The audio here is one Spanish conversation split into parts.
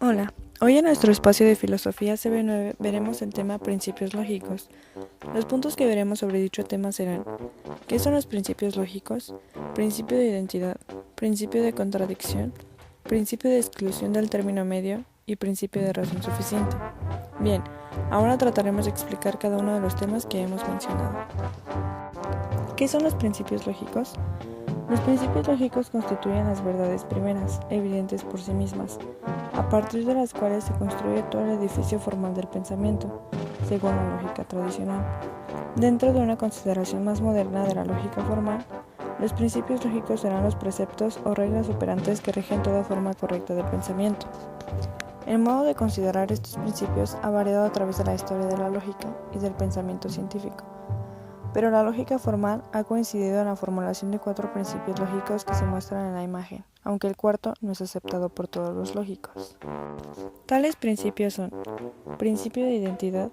Hola, hoy en nuestro espacio de filosofía CB9 veremos el tema principios lógicos. Los puntos que veremos sobre dicho tema serán: ¿qué son los principios lógicos? Principio de identidad, principio de contradicción, principio de exclusión del término medio y principio de razón suficiente. Bien, ahora trataremos de explicar cada uno de los temas que hemos mencionado. ¿Qué son los principios lógicos? Los principios lógicos constituyen las verdades primeras, evidentes por sí mismas, a partir de las cuales se construye todo el edificio formal del pensamiento, según la lógica tradicional. Dentro de una consideración más moderna de la lógica formal, los principios lógicos serán los preceptos o reglas operantes que rigen toda forma correcta del pensamiento. El modo de considerar estos principios ha variado a través de la historia de la lógica y del pensamiento científico, pero la lógica formal ha coincidido en la formulación de 4 principios lógicos que se muestran en la imagen, aunque el cuarto no es aceptado por todos los lógicos. Tales principios son: principio de identidad,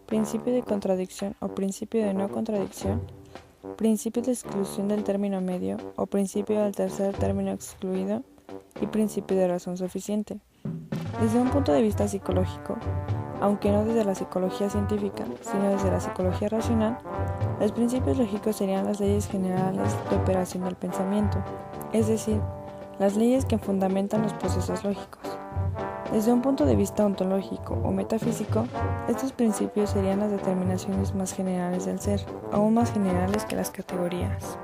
principio de contradicción o principio de no contradicción, principio de exclusión del término medio o principio del tercer término excluido y principio de razón suficiente. Desde un punto de vista psicológico, aunque no desde la psicología científica, sino desde la psicología racional, los principios lógicos serían las leyes generales de operación del pensamiento, es decir, las leyes que fundamentan los procesos lógicos. Desde un punto de vista ontológico o metafísico, estos principios serían las determinaciones más generales del ser, aún más generales que las categorías.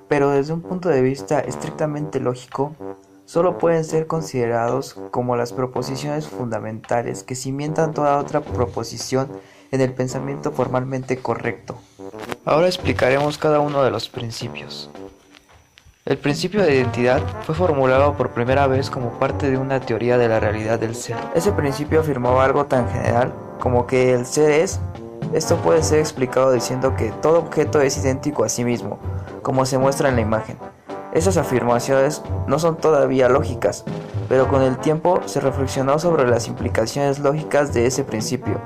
Pero desde un punto de vista estrictamente lógico, solo pueden ser considerados como las proposiciones fundamentales que cimientan toda otra proposición en el pensamiento formalmente correcto. Ahora explicaremos cada uno de los principios. El principio de identidad fue formulado por primera vez como parte de una teoría de la realidad del ser. Ese principio afirmaba algo tan general como que el ser es. Esto puede ser explicado diciendo que todo objeto es idéntico a sí mismo, como se muestra en la imagen. Esas afirmaciones no son todavía lógicas, pero con el tiempo se reflexionó sobre las implicaciones lógicas de ese principio,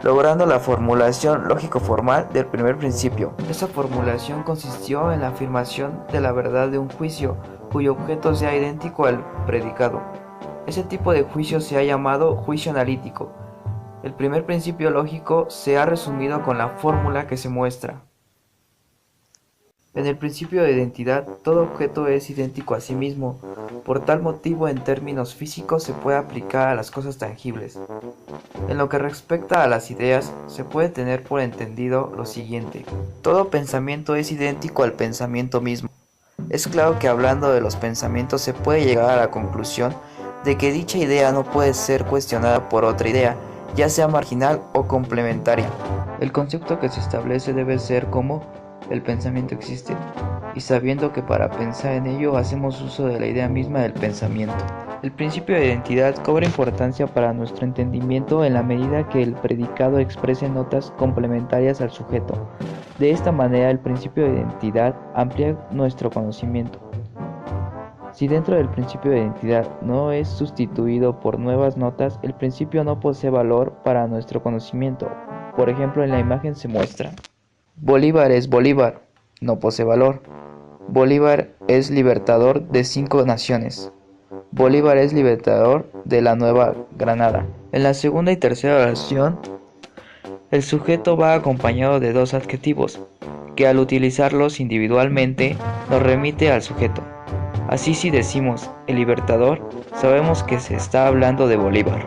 logrando la formulación lógico-formal del primer principio. Esa formulación consistió en la afirmación de la verdad de un juicio cuyo objeto sea idéntico al predicado. Ese tipo de juicio se ha llamado juicio analítico. El primer principio lógico se ha resumido con la fórmula que se muestra. En el principio de identidad, todo objeto es idéntico a sí mismo. Por tal motivo, en términos físicos, se puede aplicar a las cosas tangibles. En lo que respecta a las ideas, se puede tener por entendido lo siguiente: todo pensamiento es idéntico al pensamiento mismo. Es claro que hablando de los pensamientos se puede llegar a la conclusión de que dicha idea no puede ser cuestionada por otra idea, ya sea marginal o complementaria. El concepto que se establece debe ser como el pensamiento existe, y sabiendo que para pensar en ello hacemos uso de la idea misma del pensamiento. El principio de identidad cobra importancia para nuestro entendimiento en la medida que el predicado exprese notas complementarias al sujeto. De esta manera, el principio de identidad amplía nuestro conocimiento. Si dentro del principio de identidad no es sustituido por nuevas notas, el principio no posee valor para nuestro conocimiento. Por ejemplo, en la imagen se muestra: Bolívar es Bolívar, no posee valor. Bolívar es libertador de 5 naciones. Bolívar es libertador de la Nueva Granada. En la segunda y tercera oración, el sujeto va acompañado de 2 adjetivos, que al utilizarlos individualmente nos remite al sujeto. Así, si decimos el libertador, sabemos que se está hablando de Bolívar.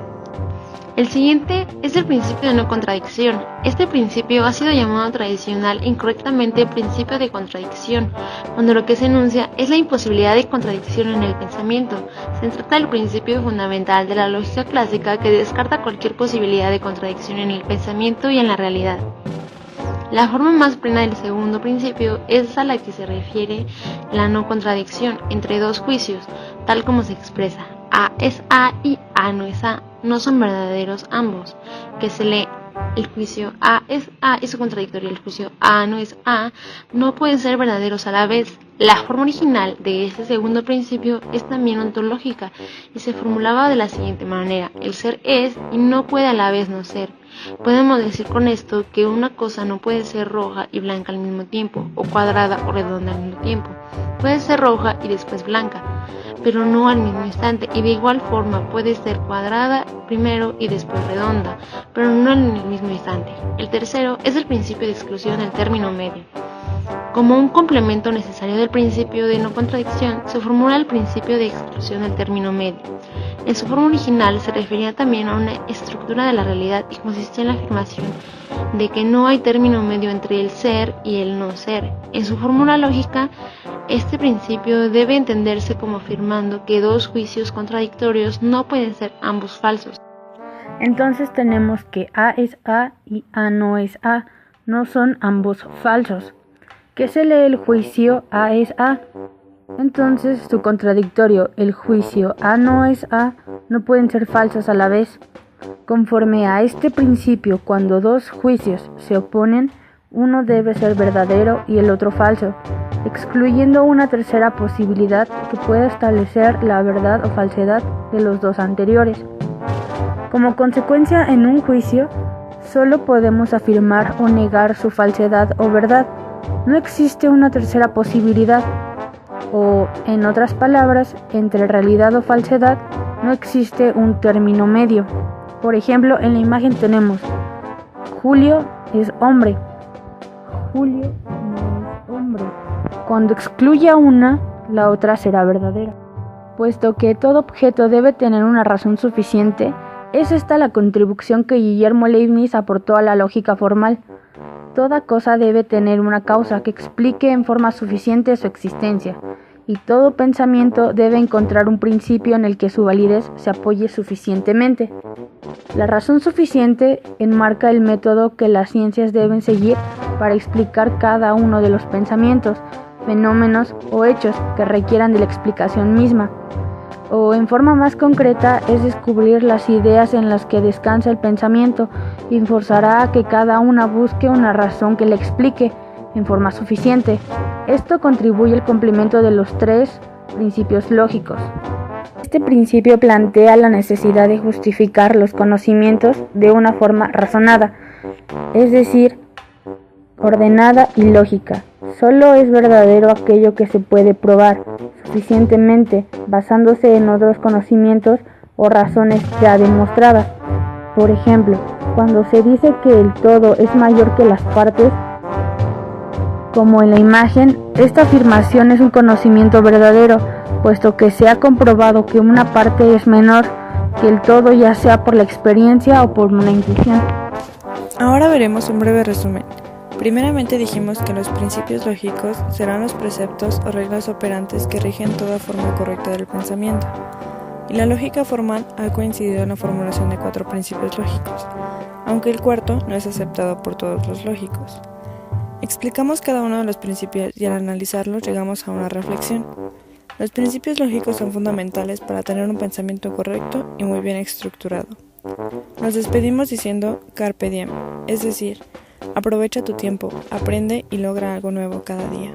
El siguiente es el principio de no contradicción. Este principio ha sido llamado tradicional e incorrectamente principio de contradicción, cuando lo que se enuncia es la imposibilidad de contradicción en el pensamiento. Se trata del principio fundamental de la lógica clásica que descarta cualquier posibilidad de contradicción en el pensamiento y en la realidad. La forma más plena del segundo principio es a la que se refiere la no contradicción entre 2 juicios, tal como se expresa: A es A y A no es A, no son verdaderos ambos, que se lee: el juicio A es A y su contradictorio, el juicio A no es A, no pueden ser verdaderos a la vez. La forma original de este segundo principio es también ontológica y se formulaba de la siguiente manera: el ser es y no puede a la vez no ser. Podemos decir con esto que una cosa no puede ser roja y blanca al mismo tiempo, o cuadrada o redonda al mismo tiempo. Puede ser roja y después blanca, pero no al mismo instante, y de igual forma puede ser cuadrada primero y después redonda, pero no en el mismo instante. El tercero es el principio de exclusión del término medio. Como un complemento necesario del principio de no contradicción, se formula el principio de exclusión del término medio. En su forma original se refería también a una estructura de la realidad y consistía en la afirmación de que no hay término medio entre el ser y el no ser. En su fórmula lógica, este principio debe entenderse como afirmando que dos juicios contradictorios no pueden ser ambos falsos. Entonces tenemos que A es A y A no es A, no son ambos falsos. ¿Qué se lee el juicio A es A? Entonces su contradictorio, el juicio A no es A, no pueden ser falsos a la vez. Conforme a este principio, cuando dos juicios se oponen, uno debe ser verdadero y el otro falso, excluyendo una tercera posibilidad que pueda establecer la verdad o falsedad de los dos anteriores. Como consecuencia, en un juicio, solo podemos afirmar o negar su falsedad o verdad. No existe una tercera posibilidad, o, en otras palabras, entre realidad o falsedad no existe un término medio. Por ejemplo, en la imagen tenemos Julio es hombre. Julio no es hombre. Cuando excluya una, la otra será verdadera. Puesto que todo objeto debe tener una razón suficiente, es esta la contribución que Guillermo Leibniz aportó a la lógica formal. Toda cosa debe tener una causa que explique en forma suficiente su existencia, y todo pensamiento debe encontrar un principio en el que su validez se apoye suficientemente. La razón suficiente enmarca el método que las ciencias deben seguir para explicar cada uno de los pensamientos, fenómenos o hechos que requieran de la explicación misma. O en forma más concreta es descubrir las ideas en las que descansa el pensamiento y forzará a que cada una busque una razón que la explique en forma suficiente. Esto contribuye al cumplimiento de los tres principios lógicos. Este principio plantea la necesidad de justificar los conocimientos de una forma razonada, es decir, ordenada y lógica. Solo es verdadero aquello que se puede probar suficientemente basándose en otros conocimientos o razones ya demostradas. Por ejemplo, cuando se dice que el todo es mayor que las partes, como en la imagen, esta afirmación es un conocimiento verdadero, puesto que se ha comprobado que una parte es menor que el todo, ya sea por la experiencia o por una intuición. Ahora veremos un breve resumen. Primeramente dijimos que los principios lógicos serán los preceptos o reglas operantes que rigen toda forma correcta del pensamiento. Y la lógica formal ha coincidido en la formulación de 4 principios lógicos, aunque el cuarto no es aceptado por todos los lógicos. Explicamos cada uno de los principios y al analizarlos llegamos a una reflexión. Los principios lógicos son fundamentales para tener un pensamiento correcto y muy bien estructurado. Nos despedimos diciendo Carpe diem, es decir, aprovecha tu tiempo, aprende y logra algo nuevo cada día.